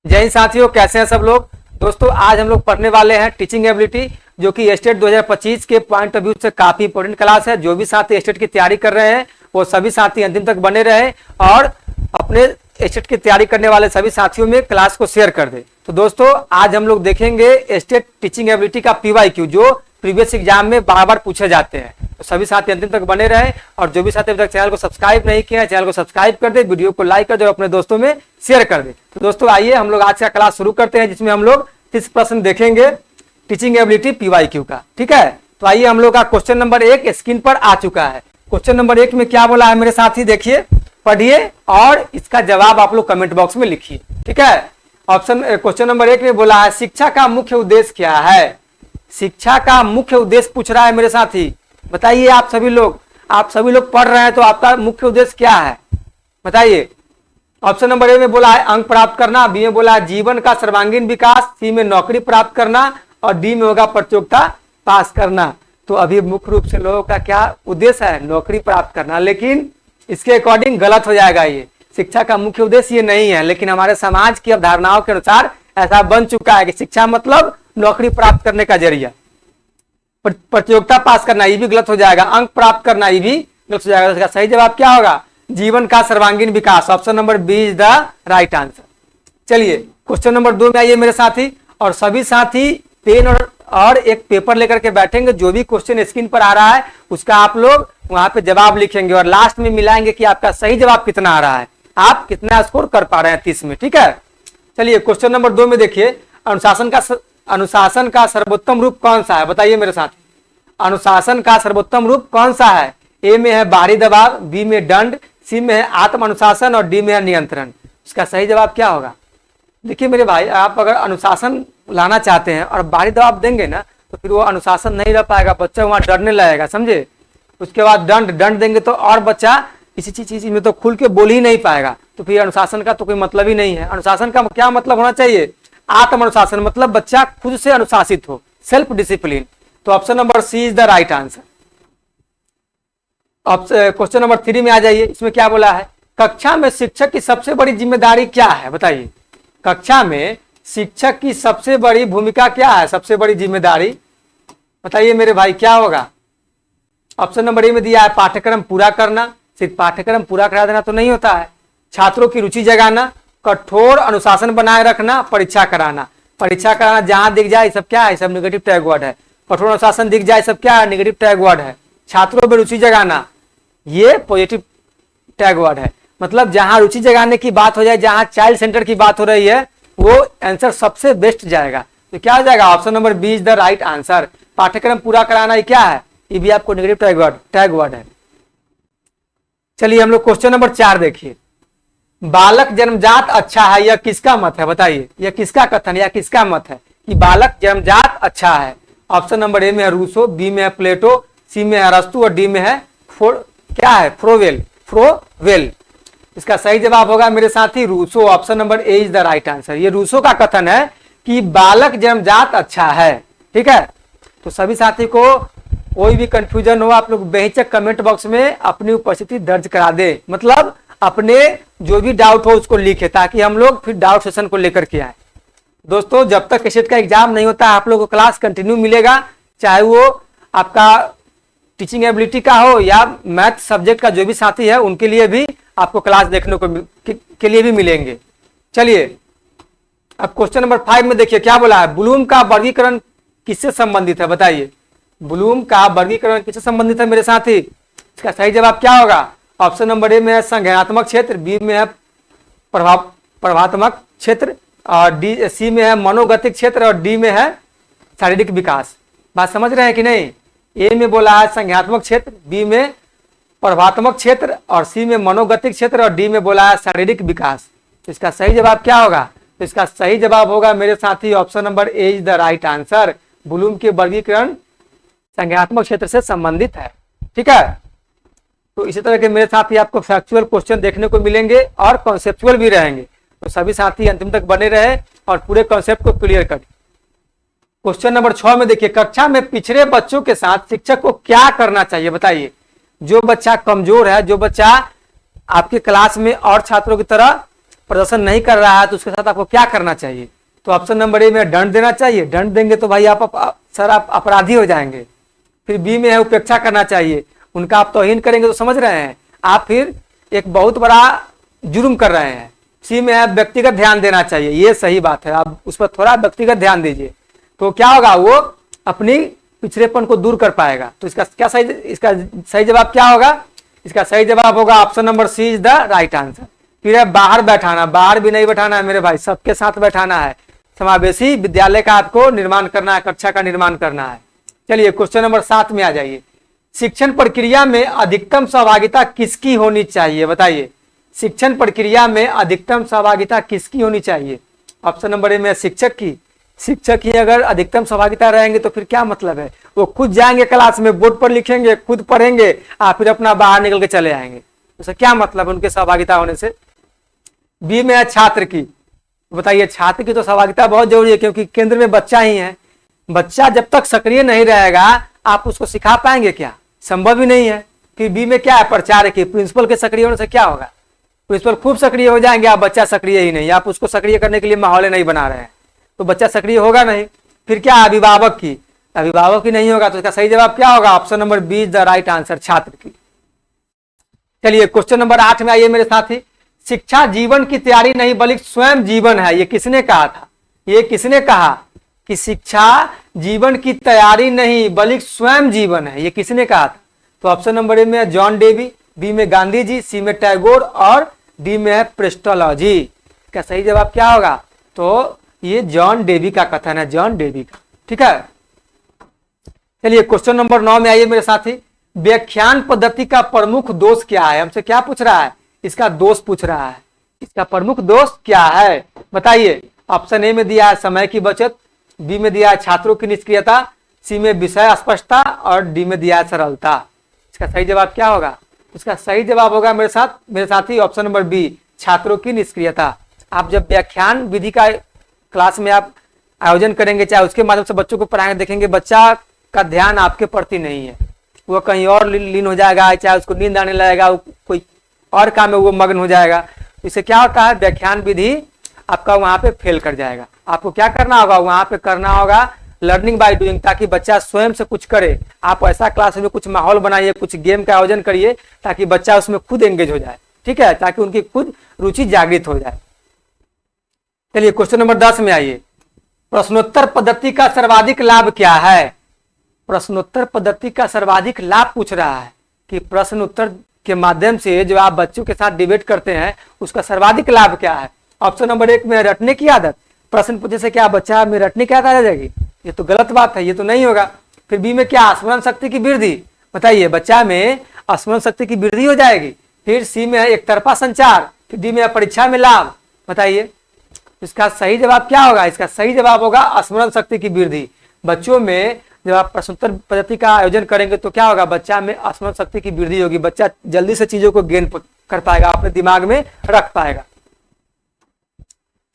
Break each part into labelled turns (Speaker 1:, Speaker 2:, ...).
Speaker 1: जय हिंद साथियों, कैसे हैं सब लोग। दोस्तों आज हम लोग पढ़ने वाले हैं टीचिंग एबिलिटी, जो कि स्टेट 2025 के पॉइंट ऑफ व्यू से काफी इंपॉर्टेंट क्लास है। जो भी साथी स्टेट की तैयारी कर रहे हैं वो सभी साथी अंतिम तक बने रहे और अपने स्टेट की तैयारी करने वाले सभी साथियों में क्लास को शेयर कर दे। तो दोस्तों आज हम लोग देखेंगे स्टेट टीचिंग एबिलिटी का PYQ, जो प्रीवियस एग्जाम में बार बार पूछे जाते हैं। तो सभी साथी अंतिम तक बने रहे और जो भी साथी अभी तक चैनल को सब्सक्राइब नहीं किया है, चैनल को सब्सक्राइब कर दे, वीडियो को लाइक कर दे और अपने दोस्तों में शेयर कर दे। तो दोस्तों आइए हम लोग आज का क्लास शुरू करते हैं, जिसमें हम लोग 30 प्रश्न देखेंगे टीचिंग एबिलिटी PYQ का। ठीक है, तो आइए हम लोग का क्वेश्चन नंबर 1 स्क्रीन पर आ चुका है। क्वेश्चन नंबर 1 में क्या बोला है मेरे साथी, देखिए पढ़िए और इसका जवाब आप लोग कमेंट बॉक्स में लिखिए। ठीक है, ऑप्शन क्वेश्चन नंबर 1 में बोला है शिक्षा का मुख्य उद्देश्य क्या है। शिक्षा का मुख्य उद्देश्य पूछ रहा है मेरे साथी, बताइए। आप सभी लोग पढ़ रहे हैं तो आपका मुख्य उद्देश्य क्या है बताइए। ऑप्शन नंबर ए में बोला है अंक प्राप्त करना, बी में बोला है जीवन का सर्वांगीण विकास, सी में नौकरी प्राप्त करना और डी में होगा प्रतियोगिता पास करना। तो अभी मुख्य रूप से लोगों का क्या उद्देश्य है, नौकरी प्राप्त करना, लेकिन इसके अकॉर्डिंग गलत हो जाएगा। ये शिक्षा का मुख्य उद्देश्य ये नहीं है, लेकिन हमारे समाज की अवधारणाओं के अनुसार ऐसा बन चुका है कि शिक्षा मतलब नौकरी प्राप्त करने का जरिया। प्रतियोगिता पास करना ये भी गलत हो जाएगा, अंक प्राप्त करना ये भी गलत हो जाएगा। इसका सही जवाब क्या होगा, जीवन का सर्वांगीण विकास। Option number B is the right answer. चलिए क्वेश्चन नंबर 2 में आइए मेरे साथी, और सभी साथी पेन और एक पेपर लेकर के बैठेंगे। जो भी क्वेश्चन स्क्रीन पर आ रहा है उसका आप लोग वहां पे जवाब लिखेंगे और लास्ट में मिलाएंगे कि आपका सही जवाब कितना आ रहा है, आप कितना स्कोर कर पा रहे हैं 30 में। ठीक है, चलिए क्वेश्चन नंबर 2 में देखिए अनुशासन का सर्वोत्तम रूप कौन सा है, बताइए मेरे साथ। अनुशासन का सर्वोत्तम रूप कौन सा है। ए में है बाहरी दबाव, बी में दंड, सी में है आत्म अनुशासन और डी में है नियंत्रण। इसका सही जवाब क्या होगा। देखिए मेरे भाई, आप अगर अनुशासन लाना चाहते हैं और बाहरी दबाव देंगे ना तो फिर वो अनुशासन नहीं रह पाएगा, बच्चा वहां डरने लगेगा, समझे। उसके बाद दंड देंगे तो और बच्चा किसी चीज में तो खुल के बोल ही नहीं पाएगा, तो फिर अनुशासन का तो कोई मतलब ही नहीं है। अनुशासन का क्या मतलब होना चाहिए, आत्म अनुशासन, मतलब बच्चा खुद से अनुशासित हो, सेल्फ डिसिप्लिन। तो option number C is the right answer. Question number 3 में आ जाइए, इसमें क्या बोला है, कक्षा में शिक्षक की सबसे बड़ी जिम्मेदारी क्या है, बताइए। कक्षा में शिक्षक की सबसे बड़ी भूमिका क्या है, सबसे बड़ी जिम्मेदारी बताइए मेरे भाई, क्या होगा। ऑप्शन नंबर ए में दिया है पाठ्यक्रम पूरा करना, सिर्फ पाठ्यक्रम पूरा करा देना तो नहीं होता है, छात्रों की रुचि जगाना, कठोर अनुशासन बनाए रखना, परीक्षा कराना। परीक्षा कराना जहां दिख जाए सब क्या है, सब नेगेटिव टैग वर्ड है। कठोर अनुशासन दिख जाए सब क्या है, नेगेटिव टैग वर्ड है। छात्रों में रुचि जगाना ये पॉजिटिव टैग वर्ड है। मतलब जहां रुचि जगाने की बात हो जाए, जहां चाइल्ड सेंटर की बात हो रही है, वो आंसर सबसे बेस्ट जाएगा। तो क्या हो जाएगा, option number B is the right answer. पाठ्यक्रम पूरा कराना ये क्या है, ये भी आपको नेगेटिव टैग वर्ड है। चलिए हम लोग क्वेश्चन नंबर 4 देखिए, बालक जन्मजात अच्छा है, यह किसका मत है, बताइए। यह किसका कथन या किसका मत है कि बालक जन्मजात अच्छा है। ऑप्शन नंबर ए में है रूसो, बी में है प्लेटो, सी में है अरस्तु और डी में है फ्रोवेल। इसका सही जवाब होगा मेरे साथी Rousseau. Option number A is the right answer. ये रूसो का कथन है कि बालक जन्मजात अच्छा है। ठीक है, तो सभी साथी को कोई भी कंफ्यूजन हो, आप लोग बेहिचक कमेंट बॉक्स में अपनी उपस्थिति दर्ज करा दे, मतलब अपने जो भी डाउट हो उसको लिखे, ताकि हम लोग फिर डाउट सेशन को लेकर के आए। दोस्तों जब तक स्टेट का एग्जाम नहीं होता आप लोगों को क्लास कंटिन्यू मिलेगा, चाहे वो आपका टीचिंग एबिलिटी का हो या मैथ सब्जेक्ट का जो भी साथी है उनके लिए भी आपको क्लास देखने को के लिए भी मिलेंगे। चलिए अब क्वेश्चन नंबर 5 में देखिए क्या बोला है, ब्लूम का वर्गीकरण किससे संबंधित है, बताइए। ब्लूम का वर्गीकरण किससे संबंधित है मेरे साथी। इसका सही जवाब क्या होगा, ऑप्शन नंबर ए में है संज्ञानात्मक क्षेत्र, बी में है प्रभावात्मक क्षेत्र और सी में है मनोगतिक क्षेत्र और डी में है शारीरिक विकास। बात समझ रहे हैं कि नहीं। ए में बोला है संज्ञानात्मक क्षेत्र, बी में प्रभावात्मक क्षेत्र और सी में मनोगतिक क्षेत्र और डी में बोला है शारीरिक विकास। तो इसका सही जवाब क्या होगा, तो इसका सही जवाब होगा मेरे साथी option number A is the right answer. Bloom के वर्गीकरण संज्ञानात्मक क्षेत्र से संबंधित है। ठीक है, तो इसी तरह के मेरे साथी आपको फैक्चुअल क्वेश्चन देखने को मिलेंगे और कॉन्सेप्चुअल भी रहेंगे। तो सभी साथी अंतिम तक बने रहे और पूरे कॉन्सेप्ट को क्लियर करें। क्वेश्चन नंबर 6 में देखिए, कक्षा में पिछड़े बच्चों के साथ शिक्षक को क्या करना चाहिए, बताइए। जो बच्चा कमजोर है, जो बच्चा आपके क्लास में और छात्रों की तरह प्रदर्शन नहीं कर रहा है तो उसके साथ आपको क्या करना चाहिए? तो ऑप्शन नंबर ए में दंड देना चाहिए। दंड देंगे तो भाई आप सर आप अपराधी हो जाएंगे। फिर बी में है उपेक्षा करना चाहिए, उनका आप तौहीन करेंगे तो समझ रहे हैं आप फिर एक बहुत बड़ा जुर्म कर रहे हैं। सी में है व्यक्तिगत ध्यान देना चाहिए, ये सही बात है, आप उस पर थोड़ा व्यक्तिगत ध्यान दीजिए तो क्या होगा, वो अपनी पिछड़ेपन को दूर कर पाएगा। तो इसका सही जवाब क्या होगा? इसका सही जवाब होगा option number C is the right answer. फिर है बाहर बैठाना, बाहर भी नहीं बैठाना है मेरे भाई, सबके साथ बैठाना है। समावेशी विद्यालय का आपको निर्माण करना है, कक्षा का निर्माण करना है। चलिए क्वेश्चन नंबर 7 में आ जाइए। शिक्षण प्रक्रिया में अधिकतम सहभागिता किसकी होनी चाहिए? बताइए, शिक्षण प्रक्रिया में अधिकतम सहभागिता किसकी होनी चाहिए? ऑप्शन नंबर ए में शिक्षक की। शिक्षक ही अगर अधिकतम सहभागिता रहेंगे तो फिर क्या मतलब है? वो खुद जाएंगे क्लास में, बोर्ड पर लिखेंगे, खुद पढ़ेंगे, फिर अपना बाहर निकल के चले आएंगे, उससे क्या मतलब उनके सहभागिता होने से? बी में है छात्र की। बताइए, छात्र की तो सहभागिता बहुत जरूरी है क्योंकि केंद्र में बच्चा ही है। बच्चा जब तक सक्रिय नहीं रहेगा आप उसको सिखा पाएंगे क्या? संभव ही नहीं है। फिर बी में क्या है? प्रचार की। प्रिंसिपल के सक्रिय होने से क्या होगा? प्रिंसिपल खूब सक्रिय हो जाएंगे, आप बच्चा सक्रिय ही नहीं, आप उसको सक्रिय करने के लिए माहौल नहीं बना रहे हैं तो बच्चा सक्रिय होगा नहीं। फिर क्या? अभिभावक की। अभिभावक की नहीं होगा तो इसका सही जवाब क्या होगा? Option number B is the right answer, छात्र की। चलिए क्वेश्चन नंबर 8 में आइए मेरे साथी। शिक्षा जीवन की तैयारी नहीं बल्कि स्वयं जीवन है, ये किसने कहा था? ये किसने कहा कि शिक्षा जीवन की तैयारी नहीं बल्कि स्वयं जीवन है? ये किसने कहा था? तो ऑप्शन नंबर ए में जॉन डेवी, बी में गांधी जी, सी में टैगोर और डी में है प्रेस्टोलॉजी। इसका सही जवाब क्या होगा? तो ये जॉन डेवी का कथन है, जॉन डेवी का। ठीक है, चलिए क्वेश्चन नंबर 9 में आइए मेरे साथी। व्याख्यान पद्धति का प्रमुख दोष क्या है? हमसे क्या पूछ रहा है? इसका दोष पूछ रहा है। इसका प्रमुख दोष क्या है बताइए? ऑप्शन ए में दिया है समय की बचत, बी में दिया है छात्रों की निष्क्रियता, सी में विषय स्पष्टता और डी में दिया है सरलता। इसका सही जवाब क्या होगा? इसका सही जवाब होगा मेरे साथी ऑप्शन नंबर बी, छात्रों की निष्क्रियता। आप जब व्याख्यान विधि का क्लास में आप आयोजन करेंगे, चाहे उसके माध्यम से बच्चों को पढ़ाएंगे, देखेंगे बच्चा का ध्यान आपके प्रति नहीं है, वो कहीं और लीन हो जाएगा, चाहे उसको नींद आने लगेगा, कोई और काम में वो मग्न हो जाएगा। इससे क्या होता है? व्याख्यान विधि आपका वहां पे फेल कर जाएगा। आपको क्या करना होगा? वहां पे करना होगा लर्निंग बाय डूइंग, ताकि बच्चा स्वयं से कुछ करे। आप ऐसा क्लास में कुछ माहौल बनाइए, कुछ गेम का आयोजन करिए ताकि बच्चा उसमें खुद एंगेज हो जाए। ठीक है, ताकि उनकी खुद रुचि जागृत हो जाए। चलिए क्वेश्चन नंबर 10 में आइए। प्रश्नोत्तर पद्धति का सर्वाधिक लाभ क्या है? प्रश्नोत्तर पद्धति का सर्वाधिक लाभ पूछ रहा है कि प्रश्न उत्तर के माध्यम से जो आप बच्चों के साथ डिबेट करते हैं उसका सर्वाधिक लाभ क्या है? ऑप्शन नंबर 1 में रटने की आदत। प्रश्न पूछने से क्या बच्चा में रटने की आदत आ जाएगी? ये तो गलत बात है, ये तो नहीं होगा। फिर बी में क्या? स्मरण शक्ति की वृद्धि। बताइए, बच्चा में स्मरण शक्ति की वृद्धि हो जाएगी। फिर सी में है एक तरफा संचार, फिर डी में परीक्षा में लाभ। बताइए इसका सही जवाब क्या होगा? इसका सही जवाब होगा स्मरण शक्ति की वृद्धि। बच्चों में जब आप प्रश्नोत्तर पद्धति का आयोजन करेंगे तो क्या होगा? बच्चा में स्मरण शक्ति की वृद्धि होगी, बच्चा जल्दी से चीजों को गेन कर पाएगा, अपने दिमाग में रख पाएगा।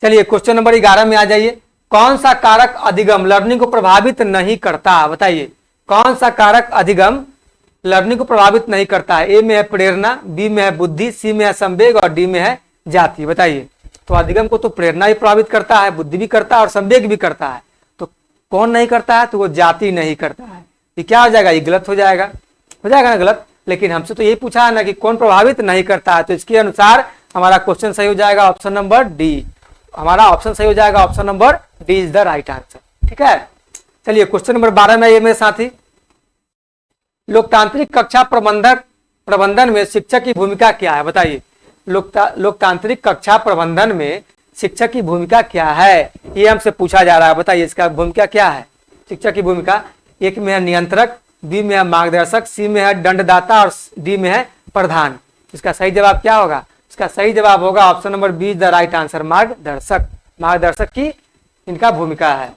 Speaker 1: चलिए क्वेश्चन नंबर 11 में आ जाइए। कौन सा कारक अधिगम लर्निंग को प्रभावित नहीं करता? बताइए, कौन सा कारक अधिगम लर्निंग को प्रभावित नहीं करता है? ए में है प्रेरणा, बी में है बुद्धि, सी में है संवेग और डी में है जाति। बताइए, तो अधिगम को तो प्रेरणा ही प्रभावित करता है, बुद्धि भी करता है और संवेग भी करता है, तो कौन नहीं करता है? तो वो जाति नहीं करता है। ये क्या हो जाएगा? ये गलत हो जाएगा ना गलत। लेकिन हमसे तो यही पूछा है ना कि कौन प्रभावित नहीं करता है, तो इसके अनुसार हमारा क्वेश्चन सही हो जाएगा ऑप्शन नंबर डी। हमारा ऑप्शन सही हो जाएगा option number D is the right answer. ठीक है, चलिए क्वेश्चन नंबर 12 में ये मेरे साथी। लोकतांत्रिक कक्षा प्रबंधन में शिक्षक की भूमिका क्या है? बताइए, लोकतांत्रिक कक्षा प्रबंधन में शिक्षक की भूमिका क्या है? ये हमसे पूछा जा रहा है। बताइए इसका भूमिका क्या है? शिक्षक की भूमिका, एक में है नियंत्रक, बी में है मार्गदर्शक, सी में है दंडदाता और डी में है प्रधान। इसका सही जवाब क्या होगा? इसका सही जवाब होगा option number be the right answer, मार्गदर्शक। मार्गदर्शक की इनका भूमिका है।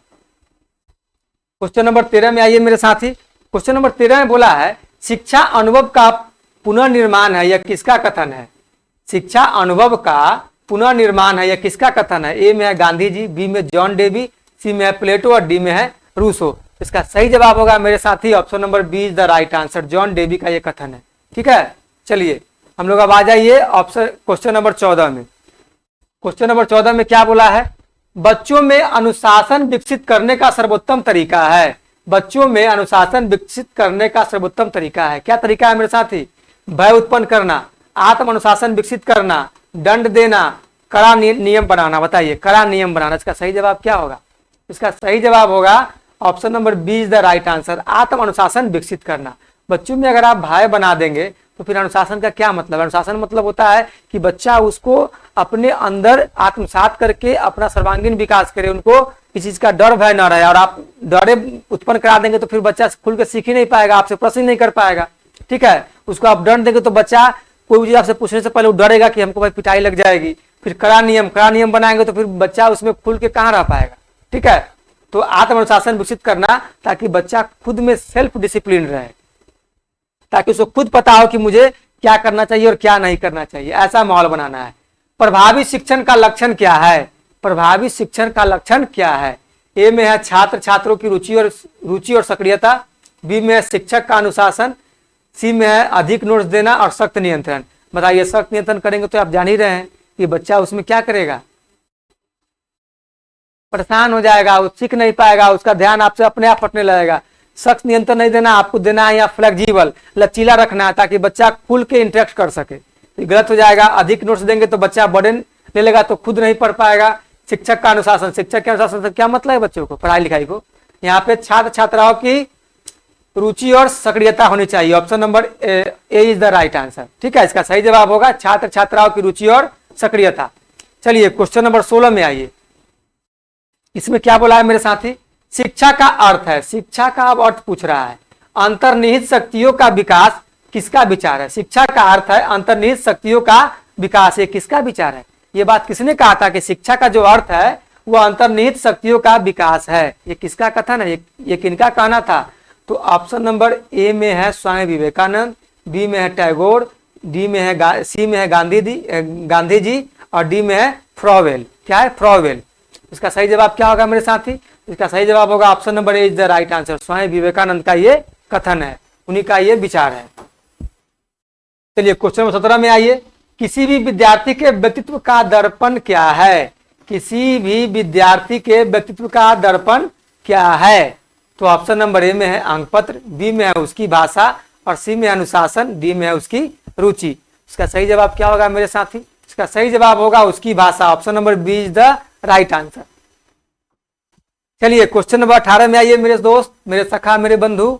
Speaker 1: क्वेश्चन नंबर 13 में आइए मेरे साथी। क्वेश्चन नंबर 13 में बोला है शिक्षा अनुभव का पुनर्निर्माण है, यह किसका कथन है? शिक्षा अनुभव का पुनर्निर्माण है, यह किसका कथन है? ए में है गांधी जी, बी में जॉन डेवी, सी में है प्लेटो और डी में है रूसो। इसका सही जवाब होगा मेरे साथी option number B is the right answer, John Dewey का यह कथन है। ठीक है, चलिए हम लोग अब आ जाइए ऑप्शन क्वेश्चन नंबर 14 में। क्वेश्चन नंबर 14 में क्या बोला है, बच्चों में अनुशासन विकसित करने का सर्वोत्तम तरीका है। बच्चों में अनुशासन विकसित करने का सर्वोत्तम तरीका है। क्या तरीका है मेरे साथी? भय उत्पन्न करना, आत्म अनुशासन विकसित करना, दंड देना, कड़ा नियम बनाना। बताइए, कड़ा नियम बनाना, इसका सही जवाब क्या होगा? इसका सही जवाब होगा option number B is the right answer, आत्म अनुशासन विकसित करना। बच्चों में अगर आप भय बना देंगे तो फिर अनुशासन का क्या मतलब? अनुशासन मतलब होता है कि बच्चा उसको अपने अंदर आत्मसात करके अपना सर्वांगीण विकास करे, उनको किसी चीज का डर भय न रहे। और आप डरे उत्पन्न करा देंगे तो फिर बच्चा खुल के सीख ही नहीं पाएगा, आपसे प्रश्न नहीं कर पाएगा। ठीक है, उसको आप दंड देंगे तो बच्चा कोई चीज आपसे पूछने से पहले वो डरेगा कि हमको भाई पिटाई लग जाएगी। फिर कड़ा नियम बनाएंगे तो फिर बच्चा उसमें खुल के कहाँ रह पाएगा। ठीक है, तो आत्म अनुशासन विकसित करना ताकि बच्चा खुद में सेल्फ डिसिप्लिन रहे, ताकि उसको खुद पता हो कि मुझे क्या करना चाहिए और क्या नहीं करना चाहिए, ऐसा माहौल बनाना है। प्रभावी शिक्षण का लक्षण क्या है? प्रभावी शिक्षण का लक्षण क्या है? ए में है छात्र छात्रों की रुचि और सक्रियता, बी में है शिक्षक का अनुशासन, सी में है अधिक नोट्स देना और सख्त नियंत्रण। बताइए, सख्त नियंत्रण करेंगे तो आप जान ही रहे हैं कि बच्चा उसमें क्या करेगा, परेशान हो जाएगा, वो सीख नहीं पाएगा, उसका ध्यान आपसे अपने आप हटने लगेगा। सख्त नियंत्रण नहीं देना, आपको देना है या फ्लेक्सिबल, लचीला रखना है ताकि बच्चा खुल के इंटरेक्ट कर सके। तो गलत हो जाएगा। अधिक नोट्स देंगे तो बच्चा बर्डन ले लेगा तो खुद नहीं पढ़ पाएगा। शिक्षक का अनुशासन, शिक्षक के अनुशासन से क्या मतलब है? बच्चों को पढ़ाई लिखाई को, यहाँ पे छात्र छात्राओं की रुचि और सक्रियता होनी चाहिए। Option number A is the right answer. ठीक है, इसका सही जवाब होगा छात्र छात्राओं की रुचि और सक्रियता। चलिए क्वेश्चन नंबर 16 में आइए। इसमें क्या बोला है मेरे साथी? शिक्षा का अर्थ है, शिक्षा का अब अर्थ पूछ रहा है। अंतर्निहित शक्तियों का विकास किसका विचार है? शिक्षा का अर्थ है अंतर्निहित शक्तियों का विकास, ये किसका विचार है? ये बात किसने कहा था कि शिक्षा का जो अर्थ है वो अंतर्निहित शक्तियों का विकास है? ये किसका कथन है? ये किनका कहना था? तो ऑप्शन नंबर ए में है स्वामी विवेकानंद, बी में है टैगोर, सी में है गांधी जी और डी में है फ्रॉवेल। क्या है? फ्रॉवेल। इसका सही जवाब क्या होगा मेरे साथी? इसका सही जवाब होगा option number A is the right answer. Swami Vivekananda का ये कथन है, उन्हीं का ये विचार है। चलिए क्वेश्चन नंबर 17 में आइए। किसी भी विद्यार्थी के व्यक्तित्व का दर्पण क्या है? किसी भी विद्यार्थी के व्यक्तित्व का दर्पण क्या है? तो ऑप्शन नंबर ए में है अंकपत्र, बी में है उसकी भाषा और सी में अनुशासन, डी में है उसकी रुचि। इसका सही जवाब क्या होगा मेरे साथी? इसका सही जवाब होगा उसकी भाषा। Option number B is the right answer. चलिए क्वेश्चन नंबर 18 में आइए मेरे दोस्त, मेरे सखा, मेरे बंधु।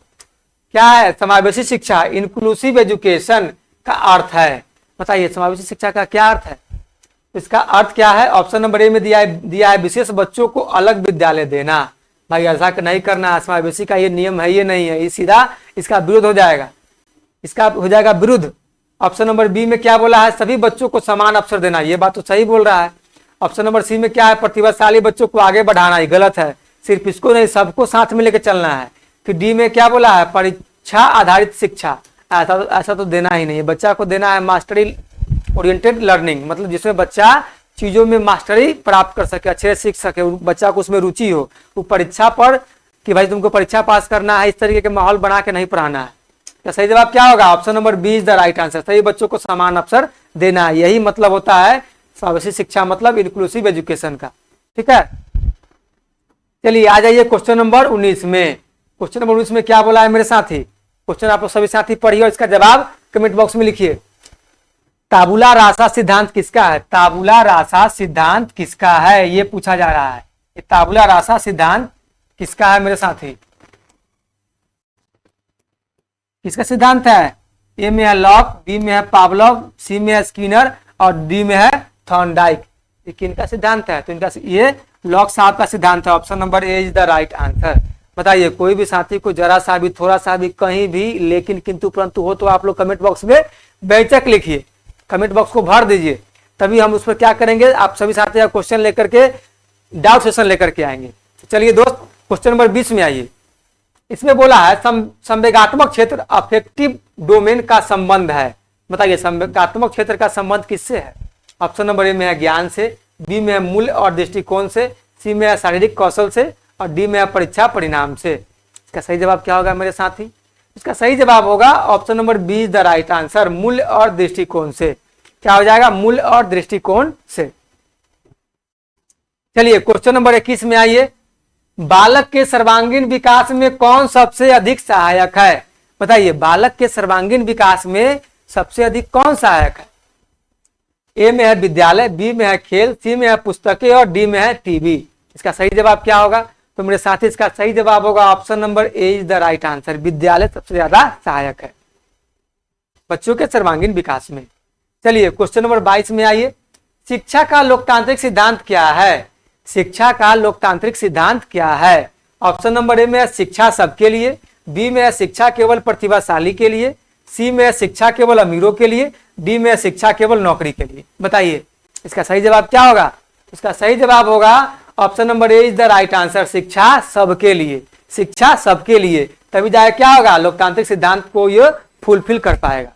Speaker 1: क्या है समावेशी शिक्षा? इंक्लूसिव एजुकेशन का अर्थ है। बताइए समावेशी शिक्षा का क्या अर्थ है? इसका अर्थ क्या है? ऑप्शन नंबर ए में दिया है विशेष बच्चों को अलग विद्यालय देना। भाई ऐसा नहीं करना, समावेशी का ये नियम है, ये नहीं है, ये सीधा इसका विरोध हो जाएगा, इसका हो जाएगा विरुद्ध। ऑप्शन नंबर बी में क्या बोला है? सभी बच्चों को समान अवसर देना, ये बात तो सही बोल रहा है। ऑप्शन नंबर सी में क्या है? प्रतिभाशाली बच्चों को आगे बढ़ाना, ये गलत है, सिर्फ इसको नहीं सबको साथ में लेकर चलना है। फिर डी में क्या बोला है? परीक्षा आधारित शिक्षा, ऐसा तो देना ही नहीं है, बच्चा को देना है मास्टरी ओरिएंटेड लर्निंग, मतलब जिसमें बच्चा चीजों में मास्टरी प्राप्त कर सके, अच्छे से सीख सके, बच्चा को उसमें रुचि हो। वो परीक्षा पर कि भाई तुमको परीक्षा पास करना है, इस तरीके के माहौल बना के नहीं पढ़ाना है। तो सही जवाब क्या होगा? Option number B is the right answer. सही बच्चों को समान अवसर देना है, यही मतलब होता है समावेशी शिक्षा, मतलब इंक्लूसिव एजुकेशन का। ठीक है, चलिए आ जाइए क्वेश्चन नंबर 19 में। क्वेश्चन नंबर 19 में क्या बोला है मेरे साथी? क्वेश्चन आप लोग सभी साथी पढ़िए और इसका जवाब कमेंट बॉक्स में लिखिए। ताबुला रासा सिद्धांत किसका है? ताबुला रासा सिद्धांत किसका है, ये पूछा जा रहा है। ये ताबुला रासा सिद्धांत किसका है मेरे साथी? किसका सिद्धांत है? ए में है लॉक, बी में है पावलोव, सी में है स्किनर और डी में है थॉर्नडाइक। ये किनका सिद्धांत है? तो इनका ये लॉक साहब का सिद्धांत है। Option number A is the right answer. बताइए, कोई भी साथी को जरा सा भी, थोड़ा सा भी, कहीं भी लेकिन किंतु परंतु हो तो आप लोग कमेंट बॉक्स में बेचक लिखिए, कमेंट बॉक्स को भर दीजिए, तभी हम उस पर क्या करेंगे, आप सभी साथी क्वेश्चन लेकर के डाउट सेशन लेकर के आएंगे। चलिए दोस्त क्वेश्चन नंबर 20 में आइए। इसमें बोला है संवेगात्मक क्षेत्र अफेक्टिव डोमेन का संबंध है। बताइए संवेगात्मक क्षेत्र का संबंध किससे है? ऑप्शन नंबर ए में है ज्ञान से, बी में है मूल्य और दृष्टिकोण से, सी में है शारीरिक कौशल से और डी में है परीक्षा परिणाम से। इसका सही जवाब क्या होगा मेरे साथी? इसका सही जवाब होगा option number B is the right answer, मूल्य और दृष्टिकोण से। क्या हो जाएगा? मूल्य और दृष्टिकोण से। चलिए क्वेश्चन नंबर 21 में आइए। बालक के सर्वांगीण विकास में कौन सबसे अधिक सहायक है? बताइए, बालक के सर्वांगीण विकास में सबसे अधिक कौन सहायक है? ए में है विद्यालय, बी में है खेल, सी में है पुस्तकें और डी में है टीवी। इसका सही जवाब क्या होगा? तो मेरे साथी इसका सही जवाब होगा option number A is the right answer. विद्यालय सबसे ज्यादा सहायक है बच्चों के सर्वांगीण विकास में। चलिए क्वेश्चन नंबर 22 में आइए। शिक्षा का लोकतांत्रिक सिद्धांत क्या है? शिक्षा का लोकतांत्रिक सिद्धांत क्या है? ऑप्शन नंबर ए में है शिक्षा सबके लिए, बी में है शिक्षा केवल प्रतिभाशाली के लिए, सी में है शिक्षा केवल अमीरों के लिए, डी में है शिक्षा केवल नौकरी के लिए। बताइए इसका सही जवाब क्या होगा? इसका सही जवाब होगा option number A is the right answer, शिक्षा सबके लिए। शिक्षा सबके लिए, तभी जाए क्या होगा, लोकतांत्रिक सिद्धांत को ये फुलफिल कर पाएगा।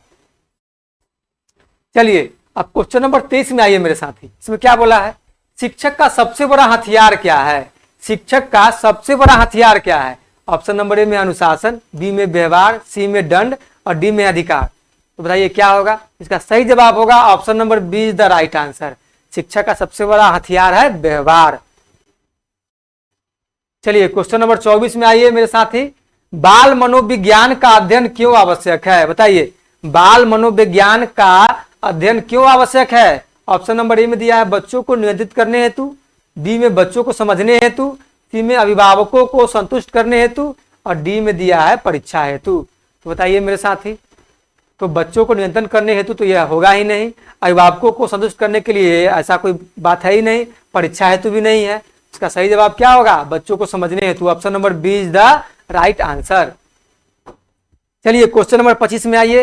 Speaker 1: चलिए अब क्वेश्चन नंबर 23 में आइए मेरे साथी। इसमें क्या बोला है? शिक्षक का सबसे बड़ा हथियार क्या है? शिक्षक का सबसे बड़ा हथियार क्या है? ऑप्शन नंबर ए में अनुशासन, बी में व्यवहार, सी में दंड और डी में अधिकार। तो बताइए क्या होगा? इसका सही जवाब होगा option number B is the right answer. शिक्षक का सबसे बड़ा हथियार है व्यवहार। चलिए क्वेश्चन नंबर 24 में आइए मेरे साथी। बाल मनोविज्ञान का अध्ययन क्यों आवश्यक है? बताइए बाल मनोविज्ञान का अध्ययन क्यों आवश्यक है? ऑप्शन नंबर ए में दिया है बच्चों को नियंत्रित करने हेतु, बी में बच्चों को समझने हेतु, सी में अभिभावकों को संतुष्ट करने हेतु और डी में दिया है परीक्षा हेतु। तो बताइए मेरे साथी, तो बच्चों को नियंत्रण करने हेतु तो यह होगा ही नहीं, अभिभावकों को संतुष्ट करने के लिए ऐसा कोई बात है ही नहीं, परीक्षा हेतु भी नहीं है। इसका सही जवाब क्या होगा? बच्चों को समझने हेतु। Option number B is the right answer. चलिए क्वेश्चन नंबर 25 में आइए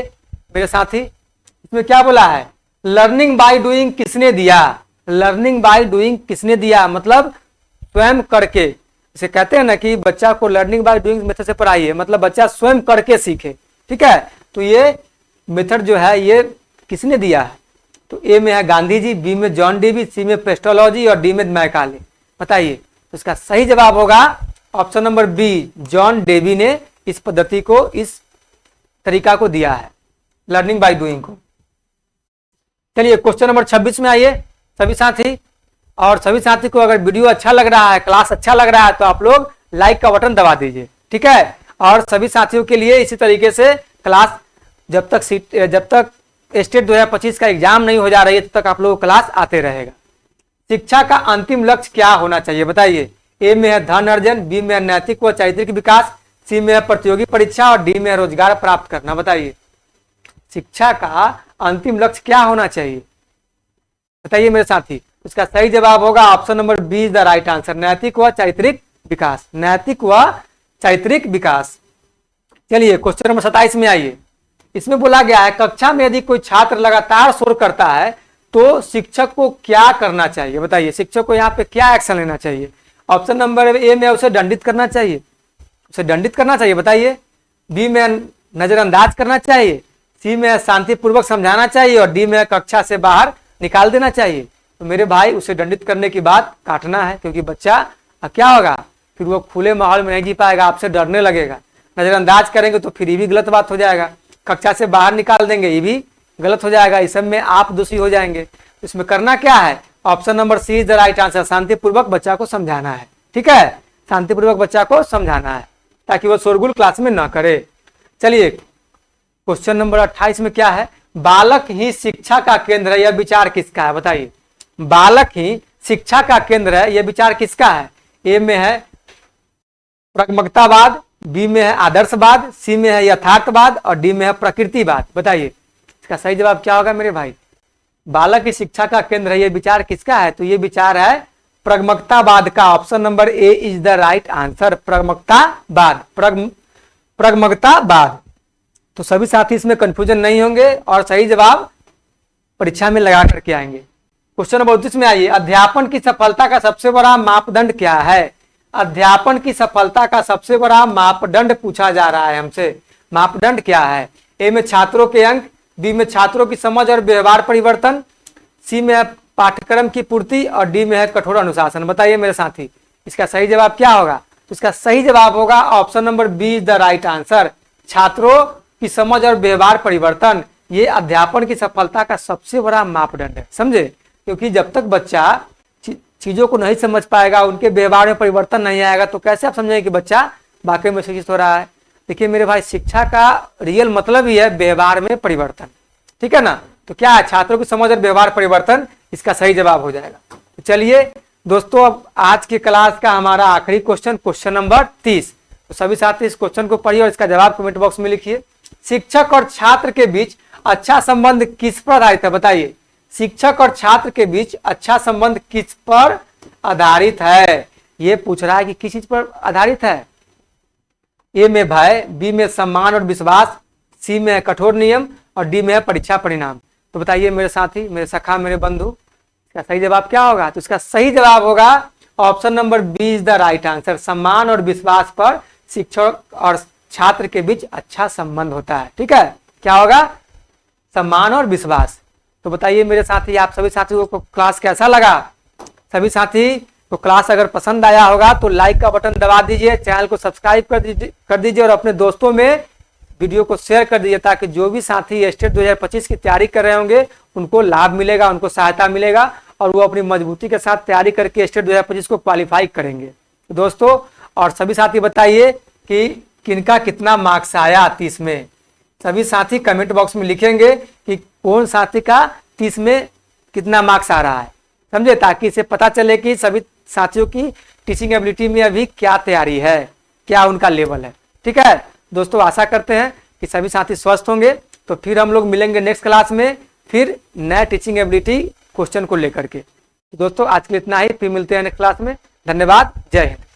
Speaker 1: मेरे साथी। इसमें क्या बोला है? लर्निंग बाय डूइंग किसने दिया? लर्निंग बाय डूइंग किसने दिया? मतलब स्वयं करके। इसे कहते हैं ना कि बच्चा को लर्निंग बाय डूइंग मेथड से पढ़ाइए, मतलब बच्चा स्वयं करके सीखे। ठीक है, तो ये मेथड जो है ये किसने दिया है? तो ए में है गांधी जी, बी में जॉन डेवी, सी में पेस्टोलॉजी और डी में मैकाले। बताइए तो इसका सही जवाब होगा option number B, John Dewey ने इस पद्धति को, इस तरीका को दिया है, लर्निंग बाय डूइंग को। चलिए क्वेश्चन नंबर 26 में आइए सभी साथी। और सभी साथी को अगर वीडियो अच्छा लग रहा है, क्लास अच्छा लग रहा है, तो आप लोग लाइक का बटन दबा दीजिए। ठीक है, और सभी साथियों के लिए इसी तरीके से क्लास जब तक स्टेट 2025 का एग्जाम नहीं हो जा रही है तब तक आप लोग क्लास आते रहेगा। शिक्षा का अंतिम लक्ष्य क्या होना चाहिए? बताइए ए में है धन अर्जन, बी में है नैतिक व चारित्रिक विकास, सी में है प्रतियोगी परीक्षा और डी में है रोजगार प्राप्त करना। बताइए शिक्षा का अंतिम लक्ष्य क्या होना चाहिए? बताइए मेरे साथी। इसका सही जवाब होगा option number B is the right answer, नैतिक व चारित्रिक विकास। नैतिक व चारित्रिक विकास। चलिए क्वेश्चन नंबर 27 में आइए। इसमें बोला गया है कक्षा में यदि कोई छात्र लगातार शोर करता है तो शिक्षक को क्या करना चाहिए? बताइए शिक्षक को यहाँ पे क्या एक्शन लेना चाहिए? ऑप्शन नंबर ए में उसे दंडित करना चाहिए, उसे दंडित करना चाहिए। बताइए बी में नजरअंदाज करना चाहिए, सी में शांतिपूर्वक समझाना चाहिए और डी में कक्षा से बाहर निकाल देना चाहिए। तो मेरे भाई उसे दंडित करने की बात काटना है, क्योंकि बच्चा क्या होगा फिर वो खुले माहौल में नहीं जी पाएगा, आपसे डरने लगेगा। नजरअंदाज करेंगे तो फिर ये भी गलत बात हो जाएगा, कक्षा से बाहर निकाल देंगे ये भी गलत हो जाएगा, इस सब में आप दोषी हो जाएंगे। तो इसमें करना क्या है? Option number C is the right answer, शांतिपूर्वक बच्चा को समझाना है। ठीक है, शांतिपूर्वक बच्चा को समझाना है ताकि वो शोरगुल क्लास में ना करे। चलिए क्वेश्चन नंबर 28 में क्या है? बालक ही शिक्षा का केंद्र है, यह विचार किसका है? बताइए बालक ही शिक्षा का केंद्र है, यह विचार किसका है? ए में है प्रागमकतावाद, बी में है आदर्शवाद, सी में है यथार्थवाद और डी में है प्रकृतिवाद। बताइए इसका सही जवाब क्या होगा मेरे भाई? बालक की शिक्षा का केंद्र है, ये विचार किसका है? तो ये विचार है प्रागमकतावाद का। Option number A is the right answer, प्रागमकतावाद, प्रागमकतावाद। तो सभी साथी इसमें कंफ्यूजन नहीं होंगे और सही जवाब परीक्षा में लगा करके आएंगे। क्वेश्चन नंबर 29 में आइए। अध्यापन की सफलता का सबसे बड़ा मापदंड क्या है? अध्यापन की सफलता का सबसे बड़ा मापदंड पूछा जा रहा है हमसे। मापदंड क्या है? ए में छात्रों के अंक, बी में छात्रों की समझ और व्यवहार परिवर्तन, सी में है पाठ्यक्रम की पूर्ति और डी में है कठोर अनुशासन। बताइए मेरे साथी इसका सही जवाब क्या होगा? तो इसका सही जवाब होगा option number B is the right answer, छात्रों की समझ और व्यवहार परिवर्तन। ये अध्यापन की सफलता का सबसे बड़ा मापदंड है, समझे? क्योंकि जब तक बच्चा चीजों को नहीं समझ पाएगा, उनके व्यवहार में परिवर्तन नहीं आएगा, तो कैसे आप समझेंगे कि बच्चा वाकई में शिक्षित हो रहा है। देखिए मेरे भाई, शिक्षा का रियल मतलब ही है व्यवहार में परिवर्तन, ठीक है ना। तो क्या है, छात्रों की समझ और व्यवहार परिवर्तन इसका सही जवाब हो जाएगा। तो चलिए दोस्तों, अब आज की क्लास का हमारा आखिरी क्वेश्चन, क्वेश्चन नंबर 30। तो सभी साथी इस क्वेश्चन को पढ़िए और इसका जवाब कमेंट बॉक्स में लिखिए। शिक्षक और छात्र के बीच अच्छा संबंध किस पर आधारित है, बताइए। शिक्षक और छात्र के बीच अच्छा संबंध किस पर आधारित है, ये पूछ रहा है कि किस चीज पर आधारित है। ए में भय, बी में सम्मान और विश्वास, सी में है कठोर नियम और डी में है परीक्षा परिणाम। तो बताइए मेरे साथी, मेरे सखा, मेरे बंधु, इसका सही जवाब क्या होगा। तो इसका सही जवाब होगा option number B is the right answer. सम्मान और विश्वास पर शिक्षक और छात्र के बीच अच्छा संबंध होता है, ठीक है। क्या होगा, सम्मान और विश्वास। तो बताइए मेरे साथी, आप सभी साथियों को क्लास कैसा लगा। सभी साथी को क्लास अगर पसंद आया होगा तो लाइक का बटन दबा दीजिए, चैनल को सब्सक्राइब कर दीजिए और अपने दोस्तों में वीडियो को शेयर कर दीजिए, ताकि जो भी साथी स्टेट 2025 की तैयारी कर रहे होंगे उनको लाभ मिलेगा, उनको सहायता मिलेगा और वो अपनी मजबूती के साथ तैयारी करके स्टेट 2025 को क्वालिफाई करेंगे दोस्तों। और सभी साथी बताइए कि किनका कितना मार्क्स आया 30 में। सभी साथी कमेंट बॉक्स में लिखेंगे कि कौन साथी का 30 में कितना मार्क्स आ रहा है, समझे, ताकि इसे पता चले कि सभी साथियों की टीचिंग एबिलिटी में अभी क्या तैयारी है, क्या उनका लेवल है, ठीक है दोस्तों। आशा करते हैं कि सभी साथी स्वस्थ होंगे। तो फिर हम लोग मिलेंगे नेक्स्ट क्लास में, फिर नए टीचिंग एबिलिटी क्वेश्चन को लेकर के। दोस्तों आज के लिए इतना ही, फिर मिलते हैं नेक्स्ट क्लास में। धन्यवाद, जय हिंद।